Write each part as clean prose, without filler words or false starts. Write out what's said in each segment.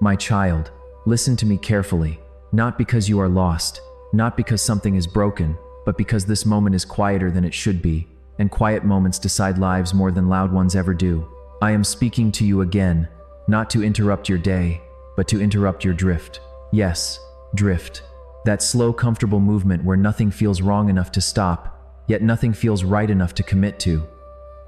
My child, listen to me carefully, not because you are lost, not because something is broken, but because this moment is quieter than it should be, and quiet moments decide lives more than loud ones ever do. I am speaking to you again, not to interrupt your day, but to interrupt your drift. Yes, drift. That slow, comfortable movement where nothing feels wrong enough to stop, yet nothing feels right enough to commit to.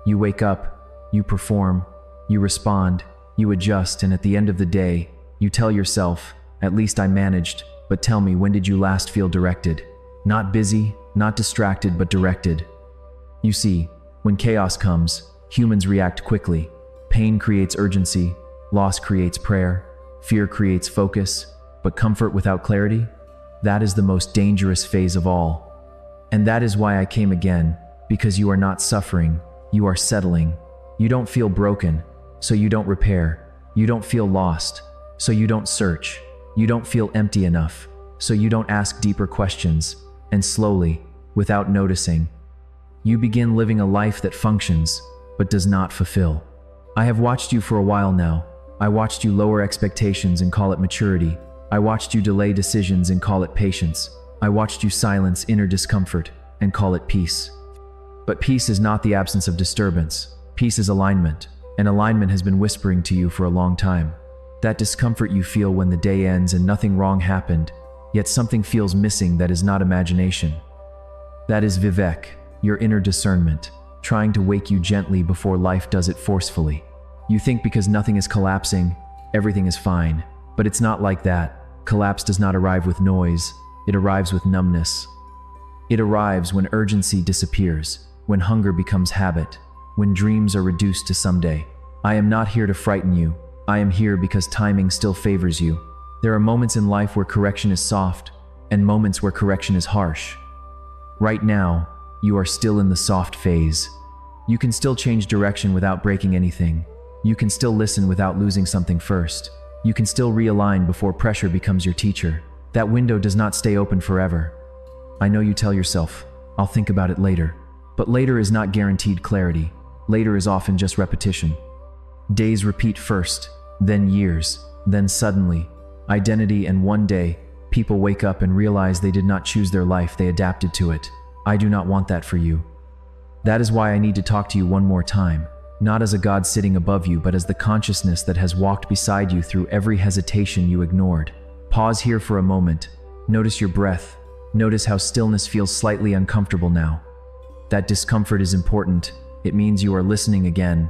You wake up, you perform, you respond, you adjust, and at the end of the day, you tell yourself, at least I managed, but tell me, when did you last feel directed? Not busy, not distracted, but directed. You see, when chaos comes, humans react quickly. Pain creates urgency, loss creates prayer, fear creates focus, but comfort without clarity? That is the most dangerous phase of all. And that is why I came again, because you are not suffering, you are settling. You don't feel broken, so you don't repair. You don't feel lost, so you don't search. You don't feel empty enough, so you don't ask deeper questions. And slowly, without noticing, you begin living a life that functions, but does not fulfill. I have watched you for a while now. I watched you lower expectations and call it maturity. I watched you delay decisions and call it patience. I watched you silence inner discomfort and call it peace. But peace is not the absence of disturbance. Peace is alignment, and alignment has been whispering to you for a long time. That discomfort you feel when the day ends and nothing wrong happened, yet something feels missing that is not imagination. That is Vivek, your inner discernment, trying to wake you gently before life does it forcefully. You think because nothing is collapsing, everything is fine, but it's not like that. Collapse does not arrive with noise, it arrives with numbness. It arrives when urgency disappears, when hunger becomes habit, when dreams are reduced to someday. I am not here to frighten you. I am here because timing still favors you. There are moments in life where correction is soft, and moments where correction is harsh. Right now, you are still in the soft phase. You can still change direction without breaking anything. You can still listen without losing something first. You can still realign before pressure becomes your teacher. That window does not stay open forever. I know you tell yourself, I'll think about it later. But later is not guaranteed clarity. Later is often just repetition. Days repeat first, then years, then suddenly, identity, and one day, people wake up and realize they did not choose their life, they adapted to it. I do not want that for you. That is why I need to talk to you one more time, not as a God sitting above you, but as the consciousness that has walked beside you through every hesitation you ignored. Pause here for a moment. Notice your breath. Notice how stillness feels slightly uncomfortable now. That discomfort is important. It means you are listening again.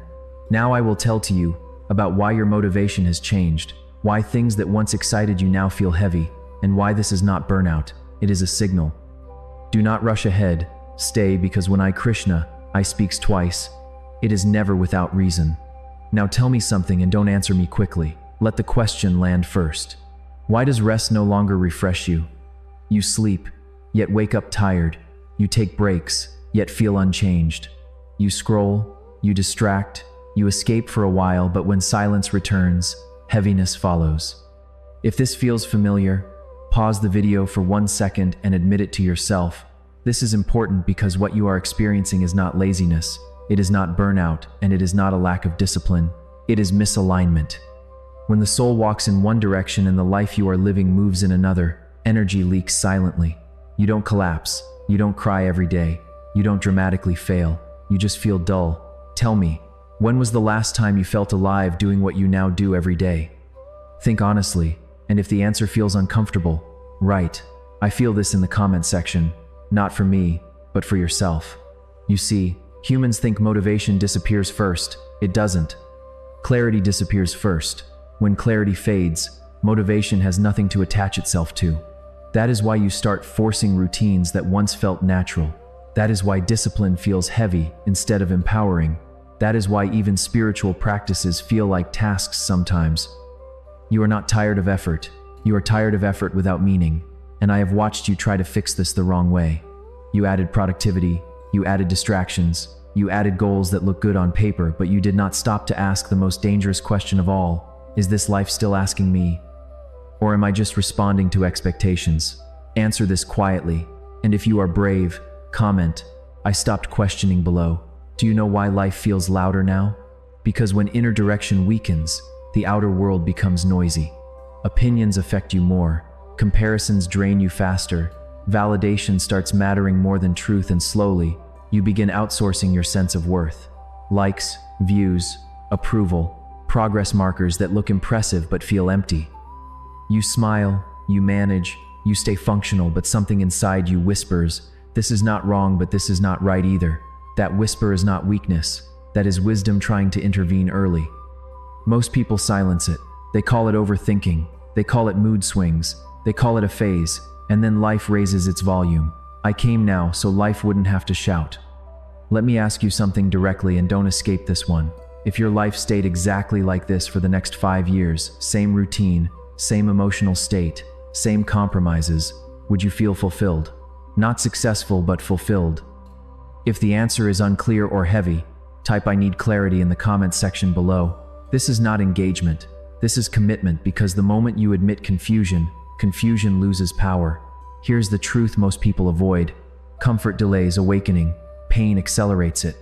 Now I will tell to you about why your motivation has changed, why things that once excited you now feel heavy, and why this is not burnout, it is a signal. Do not rush ahead, stay, because when I, Krishna, I speaks twice, it is never without reason. Now tell me something and don't answer me quickly. Let the question land first. Why does rest no longer refresh you? You sleep, yet wake up tired. You take breaks, yet feel unchanged. You scroll, you distract, you escape for a while, but when silence returns, heaviness follows. If this feels familiar, pause the video for 1 second and admit it to yourself. This is important because what you are experiencing is not laziness, it is not burnout, and it is not a lack of discipline. It is misalignment. When the soul walks in one direction and the life you are living moves in another, energy leaks silently. You don't collapse, you don't cry every day, you don't dramatically fail, you just feel dull. Tell me, when was the last time you felt alive doing what you now do every day? Think honestly, and if the answer feels uncomfortable, write, I feel this in the comment section, not for me, but for yourself. You see, humans think motivation disappears first. It doesn't. Clarity disappears first. When clarity fades, motivation has nothing to attach itself to. That is why you start forcing routines that once felt natural. That is why discipline feels heavy instead of empowering. That is why even spiritual practices feel like tasks sometimes. You are not tired of effort. You are tired of effort without meaning. And I have watched you try to fix this the wrong way. You added productivity, you added distractions, you added goals that look good on paper, but you did not stop to ask the most dangerous question of all. Is this life still asking me? Or am I just responding to expectations? Answer this quietly. And if you are brave, comment, I stopped questioning below. Do you know why life feels louder now? Because when inner direction weakens, the outer world becomes noisy. Opinions affect you more. Comparisons drain you faster. Validation starts mattering more than truth, and slowly, you begin outsourcing your sense of worth. Likes, views, approval, progress markers that look impressive but feel empty. You smile, you manage, you stay functional, but something inside you whispers, "This is not wrong, but this is not right either." That whisper is not weakness. That is wisdom trying to intervene early. Most people silence it. They call it overthinking. They call it mood swings. They call it a phase. And then life raises its volume. I came now so life wouldn't have to shout. Let me ask you something directly, and don't escape this one. If your life stayed exactly like this for the next 5 years, same routine, same emotional state, same compromises, would you feel fulfilled? Not successful, but fulfilled. If the answer is unclear or heavy, type "I need clarity" in the comments section below. This is not engagement. This is commitment, because the moment you admit confusion, confusion loses power. Here's the truth most people avoid. Comfort delays awakening. Pain accelerates it.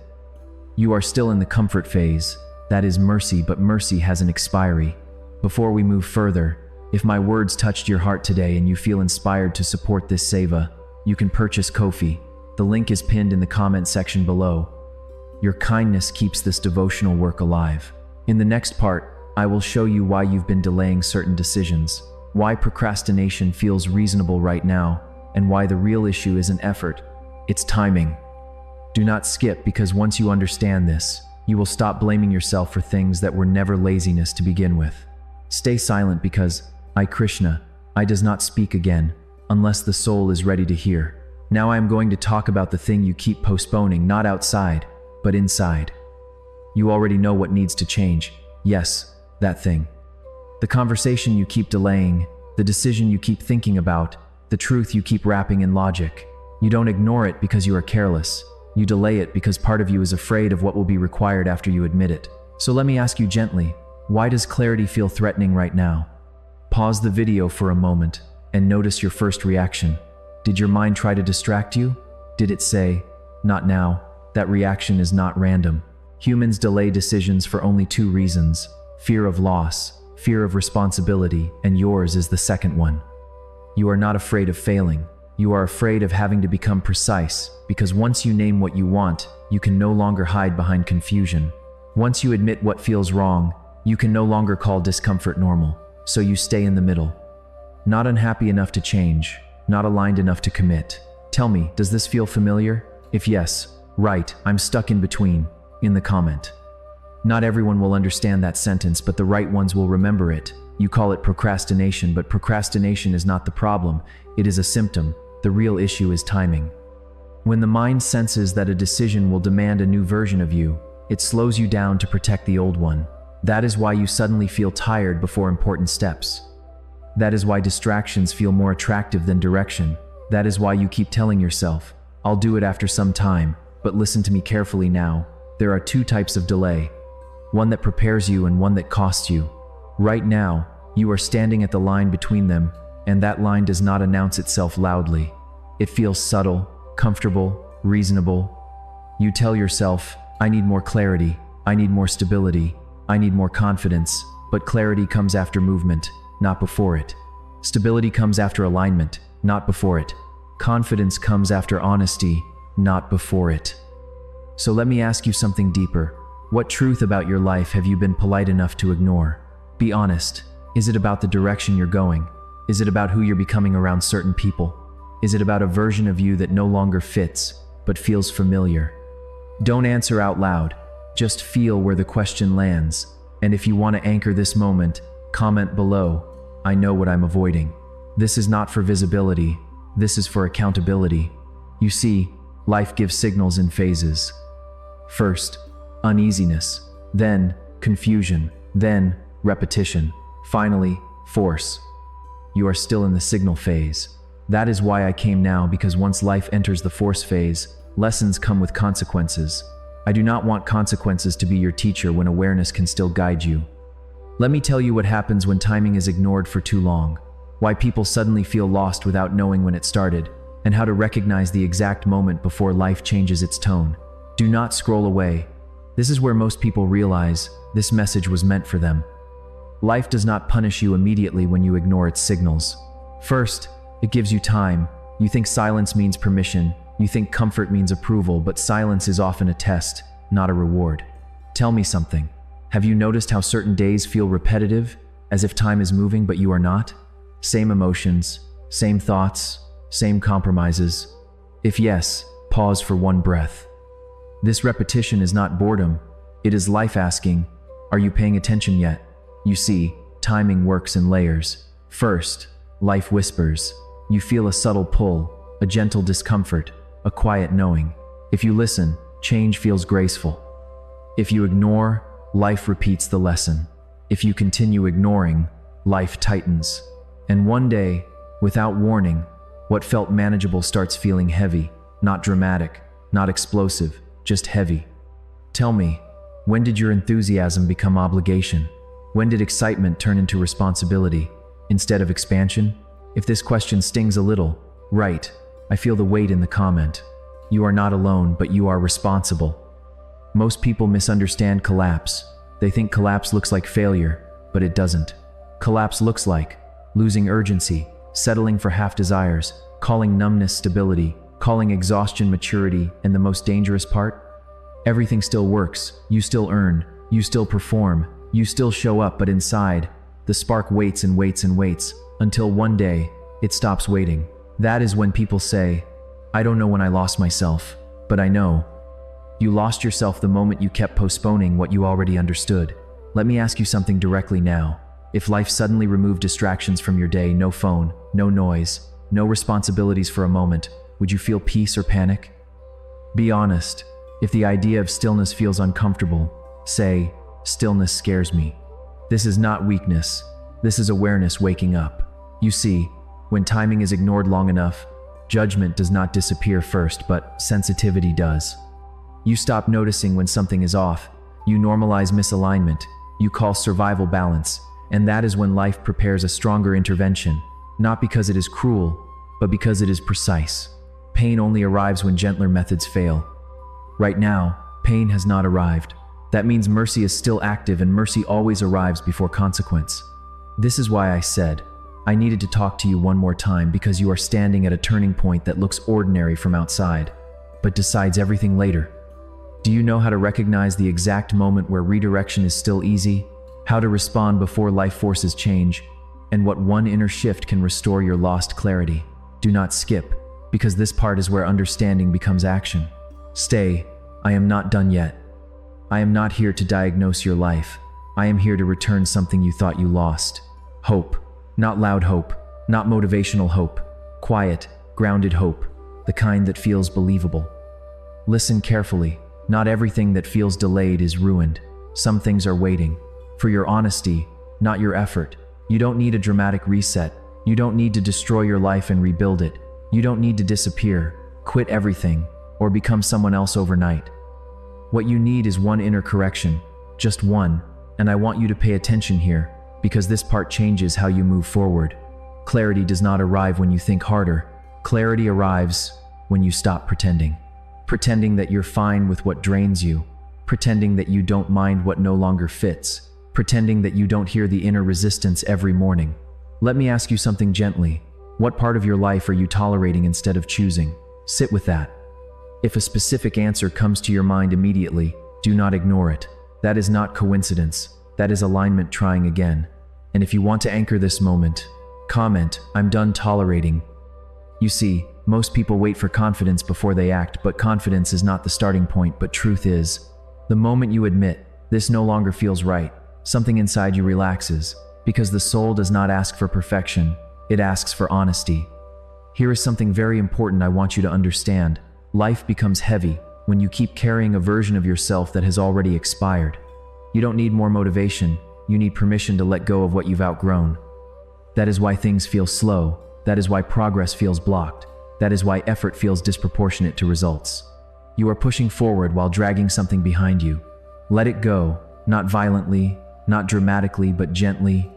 You are still in the comfort phase. That is mercy, but mercy has an expiry. Before we move further, if my words touched your heart today and you feel inspired to support this seva, you can purchase Ko-fi. The link is pinned in the comment section below. Your kindness keeps this devotional work alive. In the next part, I will show you why you've been delaying certain decisions, why procrastination feels reasonable right now, and why the real issue isn't effort, it's timing. Do not skip, because once you understand this, you will stop blaming yourself for things that were never laziness to begin with. Stay silent, because I, Krishna, I does not speak again, unless the soul is ready to hear. Now I am going to talk about the thing you keep postponing, not outside, but inside. You already know what needs to change. Yes, that thing. The conversation you keep delaying, the decision you keep thinking about, the truth you keep wrapping in logic. You don't ignore it because you are careless. You delay it because part of you is afraid of what will be required after you admit it. So let me ask you gently, why does clarity feel threatening right now? Pause the video for a moment and notice your first reaction. Did your mind try to distract you? Did it say, "Not now"? That reaction is not random. Humans delay decisions for only 2 reasons: fear of loss, fear of responsibility, and yours is the second one. You are not afraid of failing. You are afraid of having to become precise, because once you name what you want, you can no longer hide behind confusion. Once you admit what feels wrong, you can no longer call discomfort normal, so you stay in the middle. Not unhappy enough to change, not aligned enough to commit. Tell me, does this feel familiar? If yes, write, "I'm stuck in between," in the comment. Not everyone will understand that sentence, but the right ones will remember it. You call it procrastination, but procrastination is not the problem. It is a symptom. The real issue is timing. When the mind senses that a decision will demand a new version of you, it slows you down to protect the old one. That is why you suddenly feel tired before important steps. That is why distractions feel more attractive than direction. That is why you keep telling yourself, "I'll do it after some time." But listen to me carefully now. There are 2 types of delay. One that prepares you and one that costs you. Right now, you are standing at the line between them, and that line does not announce itself loudly. It feels subtle, comfortable, reasonable. You tell yourself, "I need more clarity, I need more stability, I need more confidence," but clarity comes after movement, not before it. Stability comes after alignment, not before it. Confidence comes after honesty, not before it. So let me ask you something deeper. What truth about your life have you been polite enough to ignore? Be honest. Is it about the direction you're going? Is it about who you're becoming around certain people? Is it about a version of you that no longer fits, but feels familiar? Don't answer out loud. Just feel where the question lands. And if you want to anchor this moment, comment below, "I know what I'm avoiding." This is not for visibility. This is for accountability. You see, life gives signals in phases. First, uneasiness, then confusion, then repetition, finally, force. You are still in the signal phase. That is why I came now, because once life enters the force phase, lessons come with consequences. I do not want consequences to be your teacher when awareness can still guide you. Let me tell you what happens when timing is ignored for too long, why people suddenly feel lost without knowing when it started, and how to recognize the exact moment before life changes its tone. Do not scroll away. This is where most people realize this message was meant for them. Life does not punish you immediately when you ignore its signals. First, it gives you time. You think silence means permission. You think comfort means approval, but silence is often a test, not a reward. Tell me something. Have you noticed how certain days feel repetitive, as if time is moving but you are not? Same emotions, same thoughts, same compromises. If yes, pause for one breath. This repetition is not boredom. It is life asking, are you paying attention yet? You see, timing works in layers. First, life whispers. You feel a subtle pull, a gentle discomfort, a quiet knowing. If you listen, change feels graceful. If you ignore, life repeats the lesson. If you continue ignoring, life tightens. And one day, without warning, what felt manageable starts feeling heavy, not dramatic, not explosive, just heavy. Tell me, when did your enthusiasm become obligation? When did excitement turn into responsibility, instead of expansion? If this question stings a little, right, I feel the weight in the comment. You are not alone, but you are responsible. Most people misunderstand collapse. They think collapse looks like failure, but it doesn't. Collapse looks like losing urgency, settling for half desires, calling numbness stability, calling exhaustion maturity, and the most dangerous part? Everything still works, you still earn, you still perform, you still show up, but inside, the spark waits and waits and waits, until one day, it stops waiting. That is when people say, I don't know when I lost myself, but I know. You lost yourself the moment you kept postponing what you already understood. Let me ask you something directly now. If life suddenly removed distractions from your day, no phone, no noise, no responsibilities for a moment, would you feel peace or panic? Be honest. If the idea of stillness feels uncomfortable, say, stillness scares me. This is not weakness. This is awareness waking up. You see, when timing is ignored long enough, judgment does not disappear first, but sensitivity does. You stop noticing when something is off. You normalize misalignment. You call survival balance. And that is when life prepares a stronger intervention, not because it is cruel, but because it is precise. Pain only arrives when gentler methods fail. Right now, pain has not arrived. That means mercy is still active, and mercy always arrives before consequence. This is why I said, I needed to talk to you one more time, because you are standing at a turning point that looks ordinary from outside, but decides everything later. Do you know how to recognize the exact moment where redirection is still easy? How to respond before life forces change? And what one inner shift can restore your lost clarity? Do not skip, because this part is where understanding becomes action. Stay, I am not done yet. I am not here to diagnose your life. I am here to return something you thought you lost. Hope. Not loud hope, not motivational hope. Quiet, grounded hope, the kind that feels believable. Listen carefully. Not everything that feels delayed is ruined. Some things are waiting. For your honesty, not your effort. You don't need a dramatic reset. You don't need to destroy your life and rebuild it. You don't need to disappear, quit everything, or become someone else overnight. What you need is one inner correction, just one, and I want you to pay attention here, because this part changes how you move forward. Clarity does not arrive when you think harder. Clarity arrives when you stop pretending. Pretending that you're fine with what drains you. Pretending that you don't mind what no longer fits. Pretending that you don't hear the inner resistance every morning. Let me ask you something gently. What part of your life are you tolerating instead of choosing? Sit with that. If a specific answer comes to your mind immediately, do not ignore it. That is not coincidence. That is alignment trying again. And if you want to anchor this moment, comment, I'm done tolerating. You see, most people wait for confidence before they act, but confidence is not the starting point, but truth is. The moment you admit, this no longer feels right, something inside you relaxes, because the soul does not ask for perfection, it asks for honesty. Here is something very important I want you to understand. Life becomes heavy when you keep carrying a version of yourself that has already expired. You don't need more motivation, you need permission to let go of what you've outgrown. That is why things feel slow, that is why progress feels blocked, that is why effort feels disproportionate to results. You are pushing forward while dragging something behind you. Let it go, not violently, not dramatically, but gently.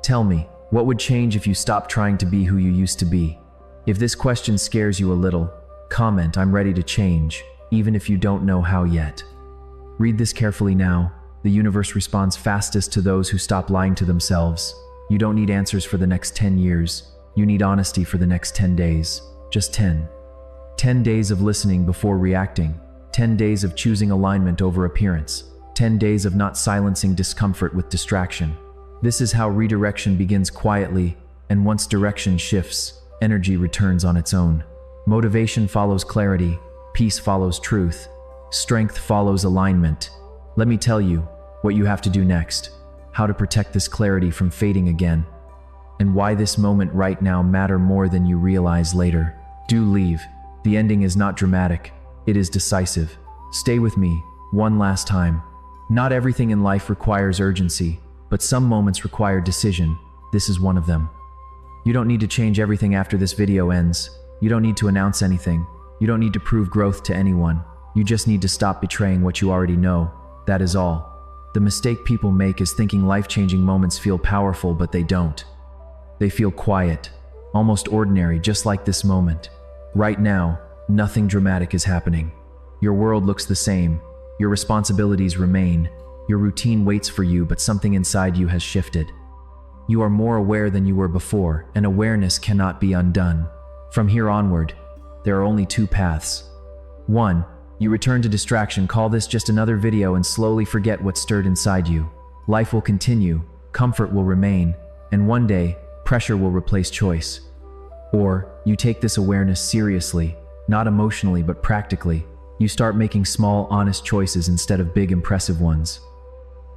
Tell me, what would change if you stopped trying to be who you used to be? If this question scares you a little, comment, I'm ready to change, even if you don't know how yet. Read this carefully now. The universe responds fastest to those who stop lying to themselves. You don't need answers for the next 10 years. You need honesty for the next 10 days. Just 10. 10 days of listening before reacting. 10 days of choosing alignment over appearance. 10 days of not silencing discomfort with distraction. This is how redirection begins quietly, and once direction shifts, energy returns on its own. Motivation follows clarity. Peace follows truth. Strength follows alignment. Let me tell you what you have to do next, how to protect this clarity from fading again, and why this moment right now matters more than you realize later. Do leave. The ending is not dramatic. It is decisive. Stay with me one last time. Not everything in life requires urgency, but some moments require decision. This is one of them. You don't need to change everything after this video ends. You don't need to announce anything. You don't need to prove growth to anyone. You just need to stop betraying what you already know. That is all. The mistake people make is thinking life-changing moments feel powerful, but they don't. They feel quiet, almost ordinary, just like this moment. Right now, nothing dramatic is happening. Your world looks the same. Your responsibilities remain. Your routine waits for you, but something inside you has shifted. You are more aware than you were before, and awareness cannot be undone. From here onward, there are only two paths. 1. You return to distraction, call this just another video, and slowly forget what stirred inside you. Life will continue, comfort will remain, and one day, pressure will replace choice. Or, you take this awareness seriously, not emotionally but practically. You start making small, honest choices instead of big, impressive ones.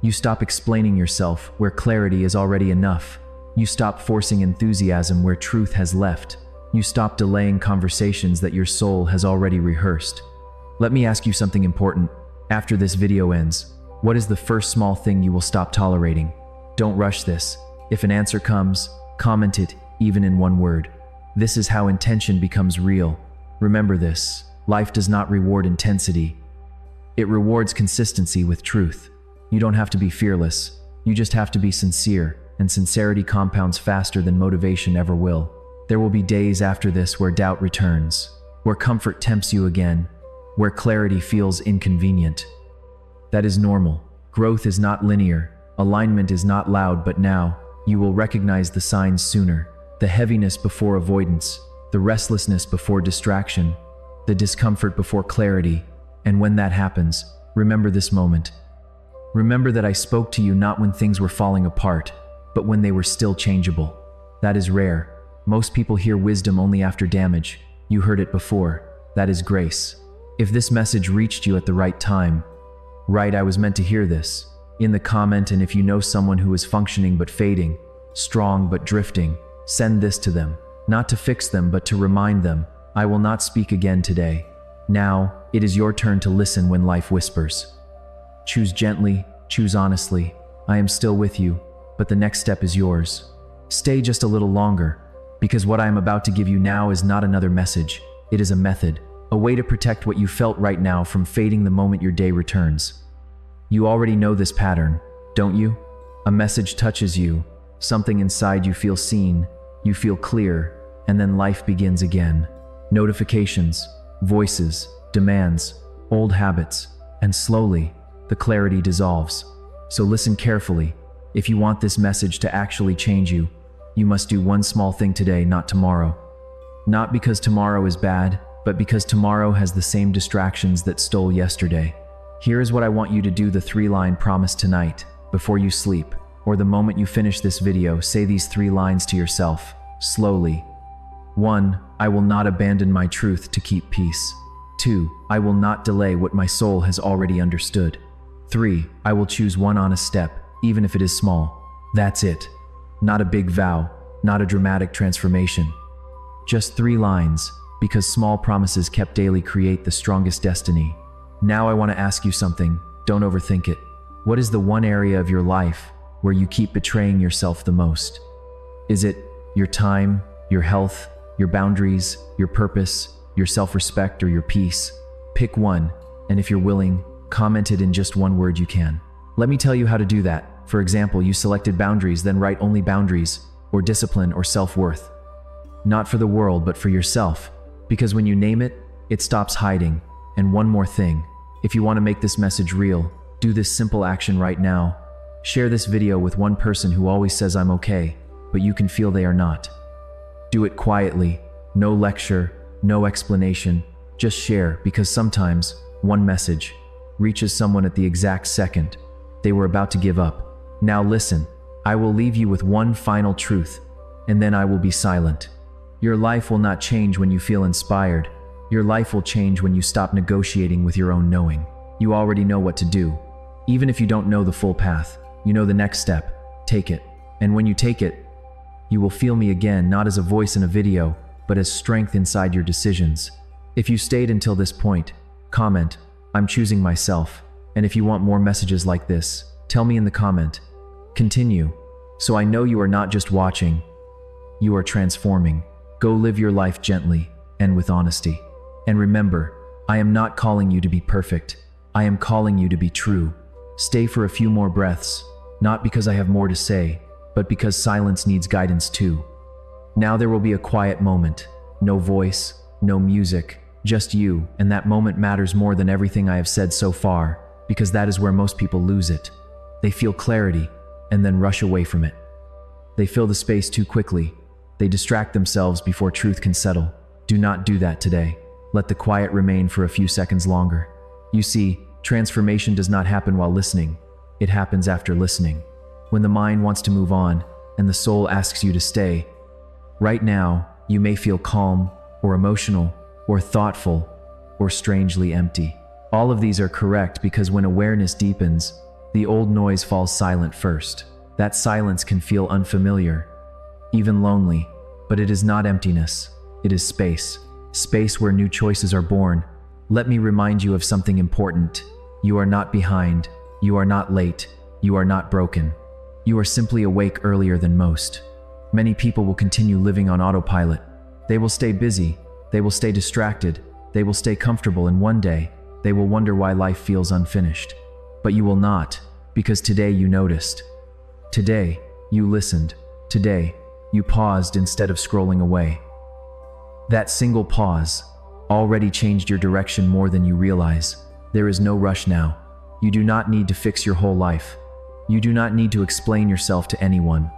You stop explaining yourself where clarity is already enough. You stop forcing enthusiasm where truth has left. You stop delaying conversations that your soul has already rehearsed. Let me ask you something important. After this video ends, what is the first small thing you will stop tolerating? Don't rush this. If an answer comes, comment it, even in one word. This is how intention becomes real. Remember this, life does not reward intensity. It rewards consistency with truth. You don't have to be fearless. You just have to be sincere, and sincerity compounds faster than motivation ever will. There will be days after this where doubt returns, where comfort tempts you again, where clarity feels inconvenient. That is normal. Growth is not linear. Alignment is not loud, but now, you will recognize the signs sooner. The heaviness before avoidance, the restlessness before distraction, the discomfort before clarity. And when that happens, remember this moment. Remember that I spoke to you not when things were falling apart, but when they were still changeable. That is rare. Most people hear wisdom only after damage. You heard it before. That is grace. If this message reached you at the right time, right, I was meant to hear this. In the comment, and if you know someone who is functioning but fading, strong but drifting, send this to them. Not to fix them, but to remind them, I will not speak again today. Now, it is your turn to listen when life whispers. Choose gently, choose honestly. I am still with you, but the next step is yours. Stay just a little longer, because what I am about to give you now is not another message. It is a method, a way to protect what you felt right now from fading the moment your day returns. You already know this pattern, don't you? A message touches you, something inside you feels seen, you feel clear, and then life begins again. Notifications, voices, demands, old habits, and slowly, the clarity dissolves. So listen carefully. If you want this message to actually change you, you must do one small thing today, not tomorrow. Not because tomorrow is bad, but because tomorrow has the same distractions that stole yesterday. Here is what I want you to do, the 3-line promise tonight, before you sleep, or the moment you finish this video. Say these 3 lines to yourself, slowly. 1. I will not abandon my truth to keep peace. 2. I will not delay what my soul has already understood. 3. I will choose one honest step, even if it is small. That's it. Not a big vow, not a dramatic transformation. Just 3 lines, because small promises kept daily create the strongest destiny. Now I want to ask you something, don't overthink it. What is the one area of your life where you keep betraying yourself the most? Is it your time, your health, your boundaries, your purpose, your self-respect, or your peace? Pick one, and if you're willing, comment it in just one word you can. Let me tell you how to do that. For example, you selected boundaries, then write only boundaries, or discipline, or self-worth. Not for the world, but for yourself. Because when you name it, it stops hiding. And one more thing, if you want to make this message real, Do this simple action right now. Share this video with one person who always says I'm okay, but you can feel they are not. Do it quietly, no lecture, no explanation, just share, because sometimes one message reaches someone at the exact second they were about to give up. Now listen, I will leave you with one final truth, and then I will be silent. Your life will not change when you feel inspired. Your life will change when you stop negotiating with your own knowing. You already know what to do. Even if you don't know the full path, you know the next step. Take it. And when you take it, you will feel me again, not as a voice in a video, but as strength inside your decisions. If you stayed until this point, comment, I'm choosing myself. And if you want more messages like this, tell me in the comment. Continue. So I know you are not just watching, you are transforming. Go live your life gently and with honesty. And remember, I am not calling you to be perfect. I am calling you to be true. Stay for a few more breaths, not because I have more to say, but because silence needs guidance too. Now there will be a quiet moment. No voice, no music, just you, and that moment matters more than everything I have said so far, because that is where most people lose it. They feel clarity, and then rush away from it. They fill the space too quickly. They distract themselves before truth can settle. Do not do that today. Let the quiet remain for a few seconds longer. You see, transformation does not happen while listening. It happens after listening. When the mind wants to move on, and the soul asks you to stay. Right now, you may feel calm, or emotional, or thoughtful, or strangely empty. All of these are correct because when awareness deepens, the old noise falls silent first. That silence can feel unfamiliar, even lonely, but it is not emptiness. It is space. Space where new choices are born. Let me remind you of something important. You are not behind. You are not late. You are not broken. You are simply awake earlier than most. Many people will continue living on autopilot. They will stay busy. They will stay distracted. They will stay comfortable, and one day, they will wonder why life feels unfinished. But you will not, because today you noticed. Today, you listened. Today, you paused instead of scrolling away. That single pause already changed your direction more than you realize. There is no rush now. You do not need to fix your whole life. You do not need to explain yourself to anyone.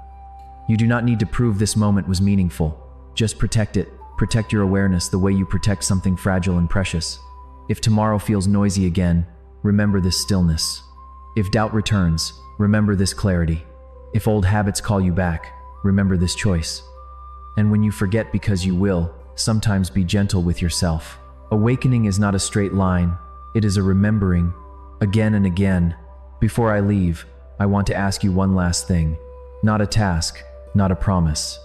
You do not need to prove this moment was meaningful. Just protect it. Protect your awareness the way you protect something fragile and precious. If tomorrow feels noisy again, remember this stillness. If doubt returns, remember this clarity. If old habits call you back, remember this choice. And when you forget, because you will, sometimes be gentle with yourself. Awakening is not a straight line. It is a remembering, again and again. Before I leave, I want to ask you one last thing. Not a task, not a promise.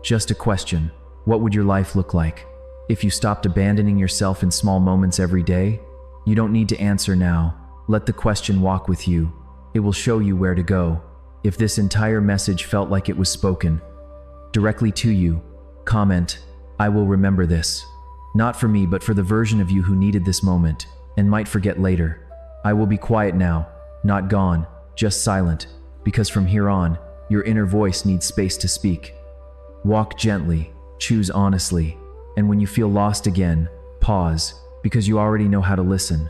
Just a question. What would your life look like if you stopped abandoning yourself in small moments every day? You don't need to answer now. Let the question walk with you. It will show you where to go. If this entire message felt like it was spoken directly to you, comment, I will remember this. Not for me, but for the version of you who needed this moment and might forget later. I will be quiet now, not gone, just silent, because from here on, your inner voice needs space to speak. Walk gently, choose honestly, and when you feel lost again, pause, because you already know how to listen.